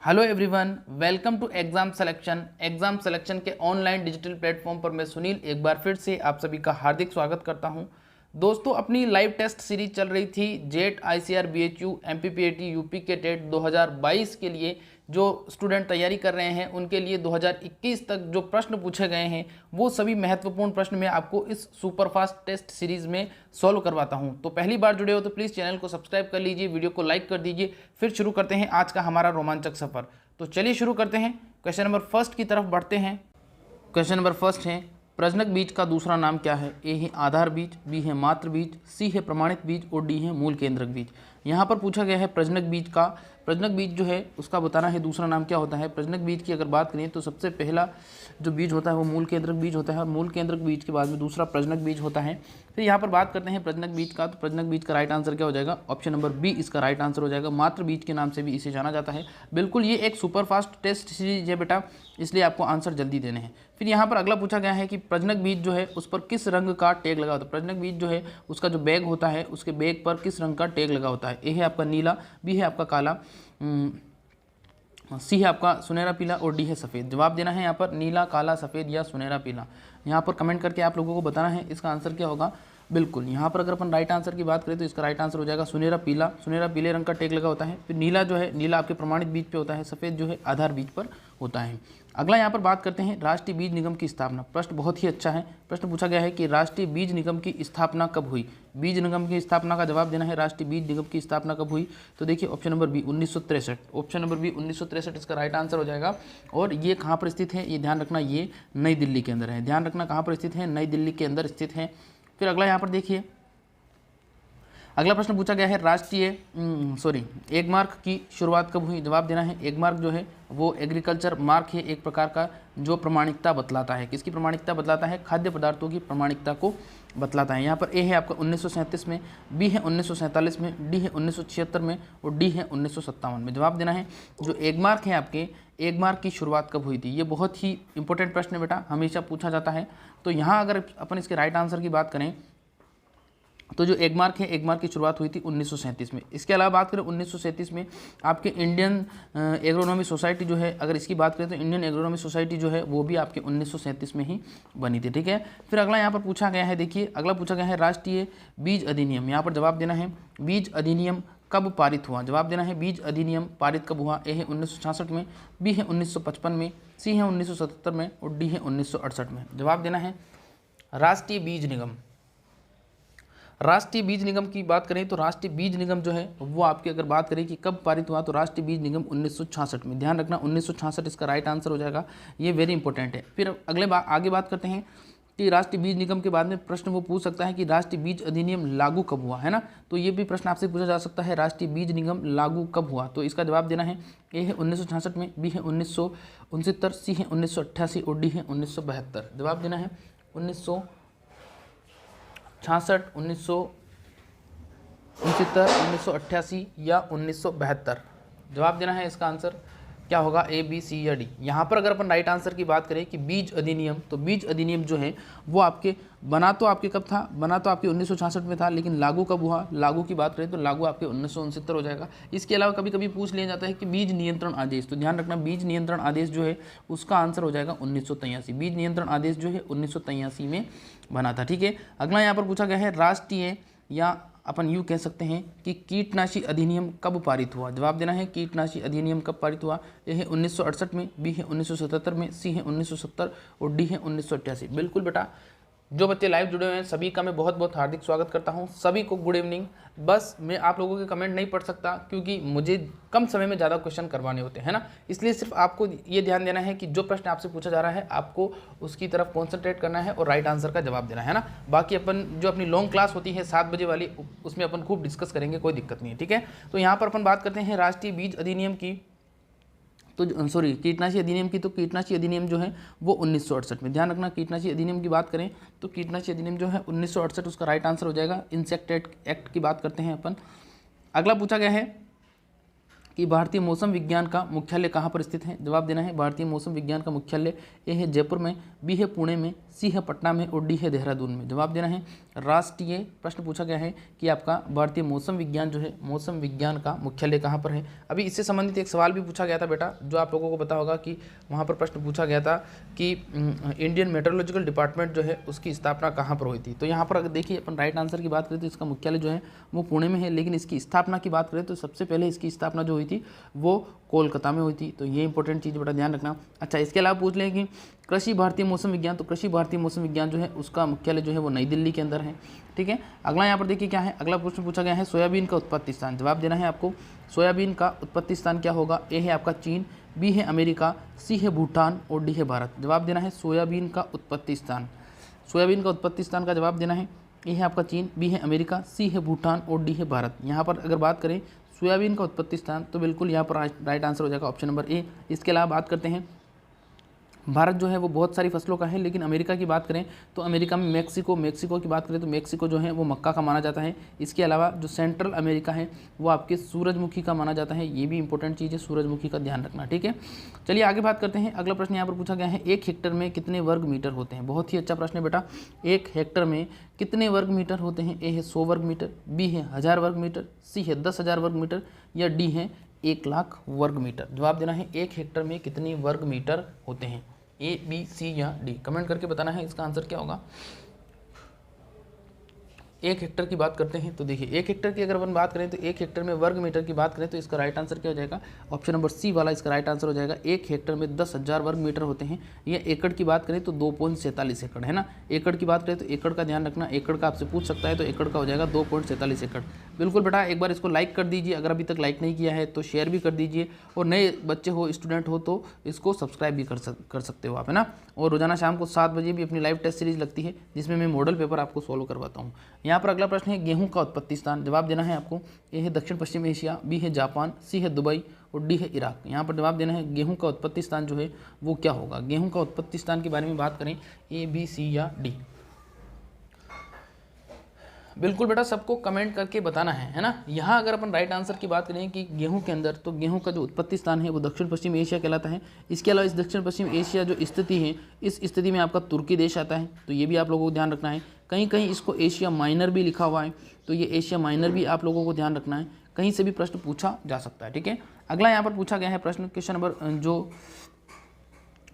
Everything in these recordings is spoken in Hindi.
Hello everyone, welcome to exam selection. Exam selection के ऑनलाइन डिजिटल प्लेटफॉर्म पर मैं सुनील एक बार फिर से आप सभी का हार्दिक स्वागत करता हूं। दोस्तों, अपनी लाइव टेस्ट सीरीज चल रही थी जेट, आईसीआर, बीएचयू, एमपीपीएटी, यूपी के टेट 2022 के लिए जो स्टूडेंट तैयारी कर रहे हैं उनके लिए 2021 तक जो प्रश्न पूछे गए हैं वो सभी महत्वपूर्ण प्रश्न मैं आपको इस सुपरफास्ट टेस्ट सीरीज में सॉल्व करवाता हूं। तो पहली बार जुड़े हो तो प्लीज़ चैनल को सब्सक्राइब कर लीजिए, वीडियो को लाइक कर दीजिए। फिर शुरू करते हैं आज का हमारा रोमांचक सफर। तो चलिए शुरू करते हैं। क्वेश्चन नंबर फर्स्ट की तरफ बढ़ते हैं। क्वेश्चन नंबर फर्स्ट है, प्रजनक बीज का दूसरा नाम क्या है? ए है आधार बीज, बी है मातृ बीज, सी है प्रमाणित बीज और डी है मूल केंद्रक बीज। यहाँ पर पूछा गया है प्रजनक बीज का। प्रजनक बीज जो है उसका बताना है दूसरा नाम क्या होता है। प्रजनक बीज की अगर बात करें तो सबसे पहला जो बीज होता है वो मूल केंद्रक बीज होता है और मूल केंद्रक बीज के बाद में दूसरा प्रजनक बीज होता है। फिर यहाँ पर बात करते हैं प्रजनक बीज का, तो प्रजनक बीज का राइट आंसर क्या हो जाएगा? ऑप्शन नंबर बी इसका राइट आंसर हो जाएगा। मातृ बीज के नाम से भी इसे जाना जाता है। बिल्कुल, ये एक सुपरफास्ट टेस्ट सीरीज है बेटा, इसलिए आपको आंसर जल्दी देने हैं। फिर यहाँ पर अगला पूछा गया है कि प्रजनक बीज जो है उस पर किस रंग का टैग लगा होता है। प्रजनक बीज जो है उसका जो बैग होता है उसके बैग पर किस रंग का टैग लगा होता है? ए है आपका नीला, बी है आपका काला, सी है आपका सुनहरा पीला और डी है सफ़ेद। जवाब देना है यहाँ पर नीला, काला, सफ़ेद या सुनहरा पीला। यहाँ पर कमेंट करके आप लोगों को बताना है इसका आंसर क्या होगा। बिल्कुल, यहाँ पर अगर अपन राइट आंसर की बात करें तो इसका राइट आंसर हो जाएगा सुनहरा पीला। सुनहरा पीले रंग का टैग लगा होता है। फिर नीला जो है, नीला आपके प्रमाणित बीज पे होता है। सफ़ेद जो है आधार बीज पर होता है। अगला यहाँ पर बात करते हैं राष्ट्रीय बीज निगम की स्थापना। प्रश्न बहुत ही अच्छा है। प्रश्न पूछा गया है कि राष्ट्रीय बीज निगम की स्थापना कब हुई? बीज निगम की स्थापना का जवाब देना है। राष्ट्रीय बीज निगम की स्थापना कब हुई? तो देखिए option number B 1963। Option number B 1963 इसका राइट आंसर हो जाएगा। और ये कहाँ पर स्थित है? ये ध्यान रखना, ये नई दिल्ली के अंदर है। ध्यान रखना कहाँ पर स्थित है? नई दिल्ली के अंदर स्थित है। फिर अगला यहाँ पर देखिए, अगला प्रश्न पूछा गया है राष्ट्रीय एग मार्क की शुरुआत कब हुई? जवाब देना है एग मार्क जो है वो एग्रीकल्चर मार्क है, एक प्रकार का जो प्रमाणिकता बतलाता है। किसकी प्रमाणिकता बतलाता है? खाद्य पदार्थों की प्रमाणिकता को बतलाता है। यहाँ पर ए है आपका 1937 में, बी है 1947 में, डी है 1976 में और डी है 1957 में। जवाब देना है जो एग मार्क है आपके, एग मार्क की शुरुआत कब हुई थी? ये बहुत ही इंपॉर्टेंट प्रश्न है बेटा, हमेशा पूछा जाता है। तो यहाँ अगर अपन इसके राइट आंसर की बात करें तो जो एग मार्क है, एग मार्क की शुरुआत हुई थी 1937 में। इसके अलावा बात करें 1937 में आपके इंडियन एग्रोनॉमी सोसाइटी जो है, अगर इसकी बात करें तो इंडियन एग्रोनॉमी सोसाइटी जो है वो भी आपके 1937 में ही बनी थी। ठीक है। फिर अगला यहाँ पर पूछा गया है, देखिए अगला पूछा गया है राष्ट्रीय बीज अधिनियम। यहाँ पर जवाब देना है बीज अधिनियम कब पारित हुआ? जवाब देना है बीज अधिनियम पारित कब हुआ? ए है 1966 में, बी है 1955 में, सी है 1977 में और डी है 1968 में। जवाब देना है राष्ट्रीय बीज निगम। राष्ट्रीय बीज निगम की बात करें तो राष्ट्रीय बीज निगम जो है वो आपकी अगर बात करें कि कब पारित हुआ तो राष्ट्रीय बीज निगम 1966 में। ध्यान रखना 1966 इसका राइट आंसर हो जाएगा। ये वेरी इंपॉर्टेंट है। फिर आगे बात करते हैं कि राष्ट्रीय बीज निगम के बाद में प्रश्न वो पूछ सकता है कि राष्ट्रीय बीज अधिनियम लागू कब हुआ, है ना। तो ये भी प्रश्न आपसे पूछा जा सकता है, राष्ट्रीय बीज निगम लागू कब हुआ? तो इसका जवाब देना है ए है 1966 में, बी है 1969, सी है 1988 और डी है 1972। जवाब देना है 1966, 1969, 1988 या 1972। जवाब देना है इसका आंसर क्या होगा? ए, बी, सी या डी। यहाँ पर अगर अपन राइट आंसर की बात करें कि बीज अधिनियम, तो बीज अधिनियम जो है वो आपके बना तो आपके कब था? बना तो आपके 1966 में था, लेकिन लागू कब हुआ? लागू की बात करें तो लागू आपके 1969 हो जाएगा। इसके अलावा कभी कभी पूछ लिया जाता है कि बीज नियंत्रण आदेश, तो ध्यान रखना बीज नियंत्रण आदेश जो है उसका आंसर हो जाएगा 1983। बीज नियंत्रण आदेश जो है 1983 में बना था। ठीक है। अगला यहाँ पर पूछा गया है राष्ट्रीय, या अपन यूँ कह सकते हैं कि कीटनाशी अधिनियम कब पारित हुआ? जवाब देना है कीटनाशी अधिनियम कब पारित हुआ? ए है 1968 में, बी है 1977 में, सी है 1970 और डी है 1988। बिल्कुल बेटा, जो बच्चे लाइव जुड़े हुए हैं सभी का मैं बहुत बहुत हार्दिक स्वागत करता हूं। सभी को गुड इवनिंग। बस मैं आप लोगों के कमेंट नहीं पढ़ सकता क्योंकि मुझे कम समय में ज़्यादा क्वेश्चन करवाने होते हैं ना, इसलिए सिर्फ आपको ये ध्यान देना है कि जो प्रश्न आपसे पूछा जा रहा है आपको उसकी तरफ कॉन्सेंट्रेट करना है और राइट आंसर का जवाब देना है ना। बाकी अपन जो अपनी लॉन्ग क्लास होती है 7 बजे वाली, उसमें अपन खूब डिस्कस करेंगे, कोई दिक्कत नहीं है। ठीक है। तो यहाँ पर अपन बात करते हैं राष्ट्रीय बीज अधिनियम की, तो कीटनाशी अधिनियम की। तो कीटनाशी अधिनियम जो है वो 1968 में। ध्यान रखना कीटनाशी अधिनियम की बात करें तो कीटनाशी अधिनियम जो है 1968 उसका राइट आंसर हो जाएगा। इंसेक्ट एक्ट की बात करते हैं अपन। अगला पूछा गया है कि भारतीय मौसम विज्ञान का मुख्यालय कहाँ पर स्थित है। जवाब देना है भारतीय मौसम विज्ञान का मुख्यालय ए है जयपुर में, बी है पुणे में, सी है पटना में और डी है देहरादून में। जवाब देना है राष्ट्रीय प्रश्न पूछा गया है कि आपका भारतीय मौसम विज्ञान जो है मौसम विज्ञान का मुख्यालय कहाँ पर है। अभी इससे संबंधित एक सवाल भी पूछा गया था बेटा, जो आप लोगों को पता होगा कि वहाँ पर प्रश्न पूछा गया था कि इंडियन मेट्रोलॉजिकल डिपार्टमेंट जो है उसकी स्थापना कहाँ पर हुई थी। तो यहाँ पर अगर देखिए अपन राइट आंसर की बात करें तो इसका मुख्यालय जो है वो पुणे में है, लेकिन इसकी स्थापना की बात करें तो सबसे पहले इसकी स्थापना जो हुई थी वो कोलकाता में हुई थी। तो ये इंपॉर्टेंट चीज़ बड़ा ध्यान रखना। अच्छा, इसके अलावा पूछ लें कि कृषि भारतीय मौसम विज्ञान, तो कृषि भारतीय मौसम विज्ञान जो है उसका मुख्यालय जो है वो नई दिल्ली के अंदर है। ठीक है, अगला यहाँ पर देखिए क्या है, अगला प्रश्न पूछा गया है सोयाबीन का उत्पत्ति स्थान। जवाब देना है आपको सोयाबीन का उत्पत्ति स्थान क्या होगा। ए है आपका चीन, बी है अमेरिका, सी है भूटान और डी है भारत। जवाब देना है सोयाबीन का उत्पत्ति स्थान। सोयाबीन का उत्पत्ति स्थान का जवाब देना है ए है आपका चीन, बी है अमेरिका, सी है भूटान और डी है भारत। यहाँ पर अगर बात करें सोयाबीन का उत्पत्ति स्थान तो बिल्कुल यहाँ पर राइट आंसर हो जाएगा ऑप्शन नंबर ए। इसके अलावा बात करते हैं भारत जो है वो बहुत सारी फसलों का है, लेकिन अमेरिका की बात करें तो अमेरिका में मेक्सिको की बात करें तो मेक्सिको जो है वो मक्का का माना जाता है। इसके अलावा जो सेंट्रल अमेरिका है वो आपके सूरजमुखी का माना जाता है। ये भी इंपॉर्टेंट चीज़ है, सूरजमुखी का ध्यान रखना। ठीक है, चलिए आगे बात करते हैं। अगला प्रश्न यहाँ पर पूछा गया है 1 हेक्टर में कितने वर्ग मीटर होते हैं। बहुत ही अच्छा प्रश्न है बेटा, 1 हेक्टर में कितने वर्ग मीटर होते हैं। ए है 100 वर्ग मीटर, बी है 1000 वर्ग मीटर, सी है 10,000 वर्ग मीटर या डी है 1 लाख वर्ग मीटर। जवाब देना है 1 हेक्टर में कितने वर्ग मीटर होते हैं, ए बी सी या डी। कमेंट करके बताना है इसका आंसर क्या होगा। 1 हेक्टर की बात करते हैं तो देखिए 1 हेक्टर की अगर अपन बात करें तो 1 हेक्टर में वर्ग मीटर की बात करें तो इसका राइट आंसर क्या हो जाएगा, ऑप्शन नंबर सी वाला इसका राइट आंसर हो जाएगा। 1 हेक्टर में 10,000 वर्ग मीटर होते हैं। या एकड़ की बात करें तो 2.47 एकड़ है ना। एकड़ की बात करें तो एकड़ का ध्यान रखना, एकड़ का आपसे पूछ सकता है तो एकड़ का हो जाएगा 2.47 एकड़। बिल्कुल बेटा, एक बार इसको लाइक कर दीजिए, अगर अभी तक लाइक नहीं किया है तो शेयर भी कर दीजिए, और नए बच्चे हो स्टूडेंट हो तो इसको सब्सक्राइब भी कर सकते हो आप, है ना। और रोजाना शाम को 7 बजे भी अपनी लाइव टेस्ट सीरीज लगती है जिसमें मैं मॉडल पेपर आपको सॉल्व करवाता हूँ। यहाँ पर अगला प्रश्न है गेहूं का उत्पत्ति स्थान। जवाब देना है आपको ए है दक्षिण पश्चिम एशिया, बी है जापान, सी है दुबई और डी है इराक। यहाँ पर जवाब देना है गेहूं का उत्पत्ति स्थान जो है वो क्या होगा। गेहूं का उत्पत्ति स्थान के बारे में बात करें ए बी सी या डी। बिल्कुल बेटा, सबको कमेंट करके बताना है ना। यहाँ अगर अपन राइट आंसर की बात करें कि गेहूं के अंदर, तो गेहूं का जो उत्पत्ति स्थान है वो दक्षिण पश्चिम एशिया कहलाता है। इसके अलावा इस दक्षिण पश्चिम एशिया जो स्थिति है, इस स्थिति में आपका तुर्की देश आता है, तो ये भी आप लोगों को ध्यान रखना है। कहीं कहीं इसको एशिया माइनर भी लिखा हुआ है, तो ये एशिया माइनर भी आप लोगों को ध्यान रखना है, कहीं से भी प्रश्न पूछा जा सकता है। ठीक है, अगला यहाँ पर पूछा गया है प्रश्न, क्वेश्चन नंबर जो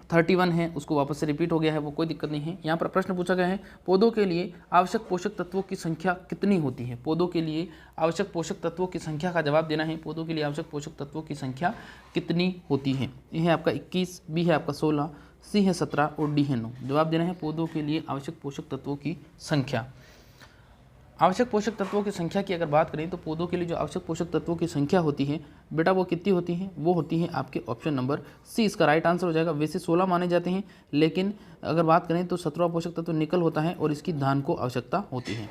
31 है उसको वापस से रिपीट हो गया है, वो कोई दिक्कत नहीं है। यहाँ पर प्रश्न पूछा गया है पौधों के लिए आवश्यक पोषक तत्वों की संख्या कितनी होती है। पौधों के लिए आवश्यक पोषक तत्वों की संख्या का जवाब देना है। पौधों के लिए आवश्यक पोषक तत्वों की संख्या कितनी होती है। ए है आपका 21, बी है आपका 16, सी है 17 और डी है 9। जवाब देना है पौधों के लिए आवश्यक पोषक तत्वों की संख्या। आवश्यक पोषक तत्वों की संख्या की अगर बात करें तो पौधों के लिए जो आवश्यक पोषक तत्वों की संख्या होती है बेटा वो कितनी होती है, वो होती है आपके ऑप्शन नंबर सी, इसका राइट आंसर हो जाएगा। वैसे 16 माने जाते हैं, लेकिन अगर बात करें तो 17वां पोषक तत्व निकल होता है और इसकी धान को आवश्यकता होती है।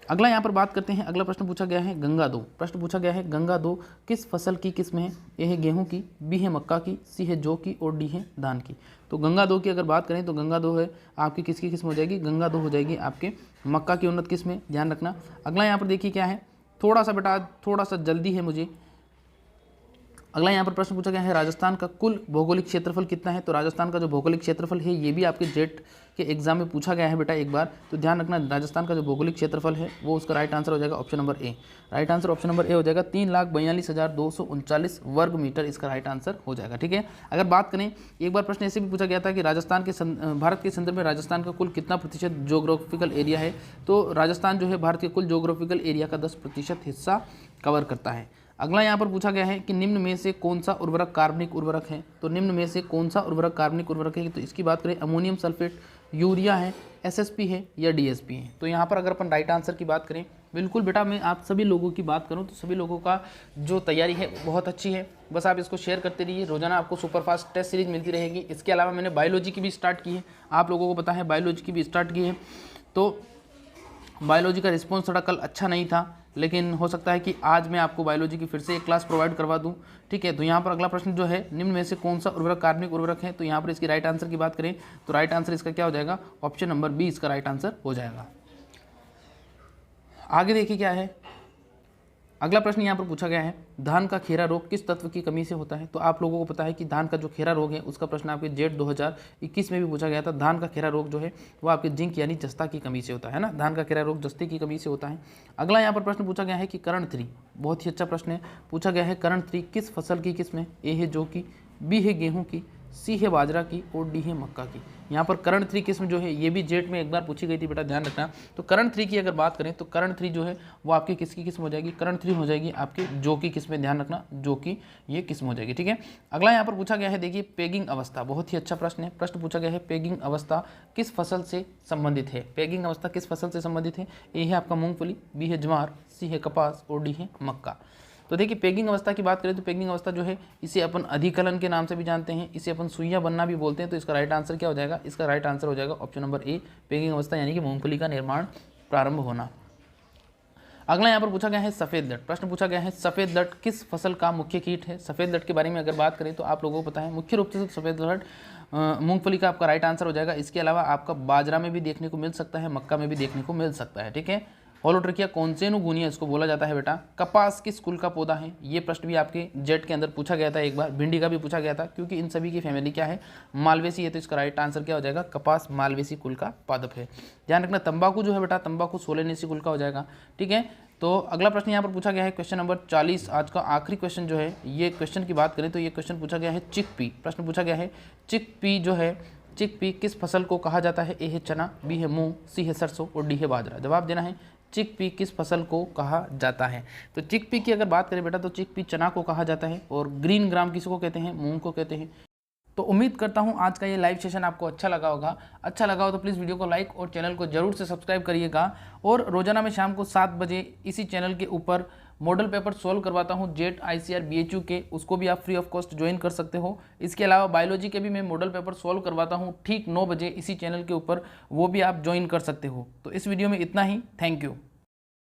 अगला यहाँ पर बात करते हैं, अगला प्रश्न पूछा गया है गंगा 2। प्रश्न पूछा गया है गंगा 2 किस फसल की किस्म है। ए है गेहूं की, बी है मक्का की, सी है जौ की और डी है धान की। तो गंगा 2 की अगर बात करें तो गंगा 2 है आपकी किसकी किस्म हो जाएगी, गंगा 2 हो जाएगी आपके मक्का की उन्नत किस्म है, ध्यान रखना। अगला यहाँ पर देखिए क्या है, थोड़ा सा बेटा थोड़ा सा जल्दी है मुझे। अगला यहाँ पर प्रश्न पूछा गया है राजस्थान का कुल भौगोलिक क्षेत्रफल कितना है। तो राजस्थान का जो भौगोलिक क्षेत्रफल है ये भी आपके जेट के एग्जाम में पूछा गया है बेटा एक बार, तो ध्यान रखना राजस्थान का जो भौगोलिक क्षेत्रफल है वो उसका राइट आंसर हो जाएगा option number A. Right answer option number A हो जाएगा 3,42,239 वर्ग मीटर, इसका राइट आंसर हो जाएगा। ठीक है, अगर बात करें एक बार प्रश्न ऐसे भी पूछा गया था कि राजस्थान के भारत के संदर्भ में राजस्थान का कुल कितना प्रतिशत जोग्राफिकल एरिया है। तो राजस्थान जो है भारत के कुल जोग्राफिकल एरिया का 10% हिस्सा कवर करता है। अगला यहाँ पर पूछा गया है कि निम्न में से कौन सा उर्वरक कार्बनिक उर्वरक है। तो निम्न में से कौन सा उर्वरक कार्बनिक उर्वरक है, तो इसकी बात करें अमोनियम सल्फेट, यूरिया है, एसएसपी है या डीएसपी है। तो यहाँ पर अगर अपन राइट आंसर की बात करें, बिल्कुल बेटा मैं आप सभी लोगों की बात करूँ तो सभी लोगों का जो तैयारी है बहुत अच्छी है, बस आप इसको शेयर करते रहिए। रोजाना आपको सुपरफास्ट टेस्ट सीरीज मिलती रहेगी। इसके अलावा मैंने बायोलॉजी की भी स्टार्ट की है, आप लोगों को पता है बायोलॉजी की भी स्टार्ट की है। तो बायोलॉजी का रिस्पॉन्स थोड़ा कल अच्छा नहीं था, लेकिन हो सकता है कि आज मैं आपको बायोलॉजी की फिर से एक क्लास प्रोवाइड करवा दूं। ठीक है, तो यहाँ पर अगला प्रश्न जो है निम्न में से कौन सा उर्वरक कार्बनिक उर्वरक है। तो यहाँ पर इसकी राइट आंसर की बात करें तो राइट आंसर इसका क्या हो जाएगा, ऑप्शन नंबर बी इसका राइट आंसर हो जाएगा। आगे देखिए क्या है, अगला प्रश्न यहाँ पर पूछा गया है, धान का खेरा रोग किस तत्व की कमी से होता है। तो आप लोगों को पता है कि धान का जो खेरा रोग है उसका प्रश्न आपके जेट 2021 में भी पूछा गया था। धान का खेरा रोग जो है वो आपके जिंक यानी जस्ता की कमी से होता है ना, धान का खेरा रोग जस्ते की कमी से होता है। अगला यहाँ पर प्रश्न पूछा गया है कि करण 3, बहुत ही अच्छा प्रश्न है, पूछा गया है करण 3 किस फसल की किस्म है। ए है जौ की, बी है गेहूँ की, सी है बाजरा की और डी है मक्का की। यहाँ पर करण 3 किस्म जो है ये भी जेट में एक बार पूछी गई थी बेटा, ध्यान रखना। तो करण 3 की अगर बात करें तो करण 3 जो है वो आपकी किसकी किस्म हो जाएगी, करण 3 हो जाएगी आपके जौ की किस्म में, ध्यान रखना जौ की ये किस्म हो जाएगी, ठीक है। अगला यहाँ पर पूछा गया है, देखिए पेगिंग अवस्था, बहुत ही अच्छा प्रश्न है। प्रश्न पूछा गया है पेगिंग अवस्था किस फसल से संबंधित है। पेगिंग अवस्था किस फसल से संबंधित है। ए है आपका मूंगफली, बी है ज्वार, सी है कपास और डी है मक्का। तो देखिए पेगिंग अवस्था की बात करें तो पेगिंग अवस्था जो है इसे अपन अधिकलन के नाम से भी जानते हैं, इसे अपन सुइया बनना भी बोलते हैं। तो इसका राइट आंसर क्या हो जाएगा, इसका राइट आंसर हो जाएगा ऑप्शन नंबर ए, पेगिंग अवस्था यानी कि मूंगफली का निर्माण प्रारंभ होना। अगला यहाँ पर पूछा गया है सफ़ेद लट। प्रश्न पूछा गया है सफ़ेद लट किस फसल का मुख्य कीट है। सफ़ेद लट के बारे में अगर बात करें तो आप लोगों को पता है मुख्य रूप से सफ़ेद लट मूंगफली का आपका राइट आंसर हो जाएगा। इसके अलावा आपका बाजरा में भी देखने को मिल सकता है, मक्का में भी देखने को मिल सकता है, ठीक है। होलोट्रिकिया कॉन्सेनुगुनिया इसको बोला जाता है बेटा। कपास किस कुल का पौधा है, ये प्रश्न भी आपके जेट के अंदर पूछा गया था एक बार, भिंडी का भी पूछा गया था, क्योंकि इन सभी की फैमिली क्या है, मालवेसी है। तो इसका राइट आंसर क्या हो जाएगा, कपास मालवेसी कुल का पादप है। ध्यान रखना तंबाकू जो है बेटा, तंबाकू सोलेनेसी कुल का हो जाएगा, ठीक है। तो अगला प्रश्न यहाँ पर पूछा गया है क्वेश्चन नंबर 40, आज का आखिरी क्वेश्चन जो है, ये क्वेश्चन की बात करें तो ये क्वेश्चन पूछा गया है चिकपी। प्रश्न पूछा गया है चिकपी जो है, चिकपी किस फसल को कहा जाता है। ए है चना, बी है मूंग, सी है सरसों और डी है बाजरा। जवाब देना है चिकपी किस फसल को कहा जाता है। तो चिकपी की अगर बात करें बेटा तो चिकपी चना को कहा जाता है और ग्रीन ग्राम किसको कहते हैं, मूंग को कहते हैं। तो उम्मीद करता हूँ आज का ये लाइव सेशन आपको अच्छा लगा होगा। अच्छा लगा हो तो प्लीज़ वीडियो को लाइक और चैनल को जरूर से सब्सक्राइब करिएगा। और रोजाना मैं शाम को 7 बजे इसी चैनल के ऊपर मॉडल पेपर सोल्व करवाता हूँ जेट ICR BHU के, उसको भी आप फ्री ऑफ कॉस्ट ज्वाइन कर सकते हो। इसके अलावा बायोलॉजी के भी मैं मॉडल पेपर सोल्व करवाता हूँ ठीक 9 बजे इसी चैनल के ऊपर, वो भी आप ज्वाइन कर सकते हो। तो इस वीडियो में इतना ही, थैंक यू।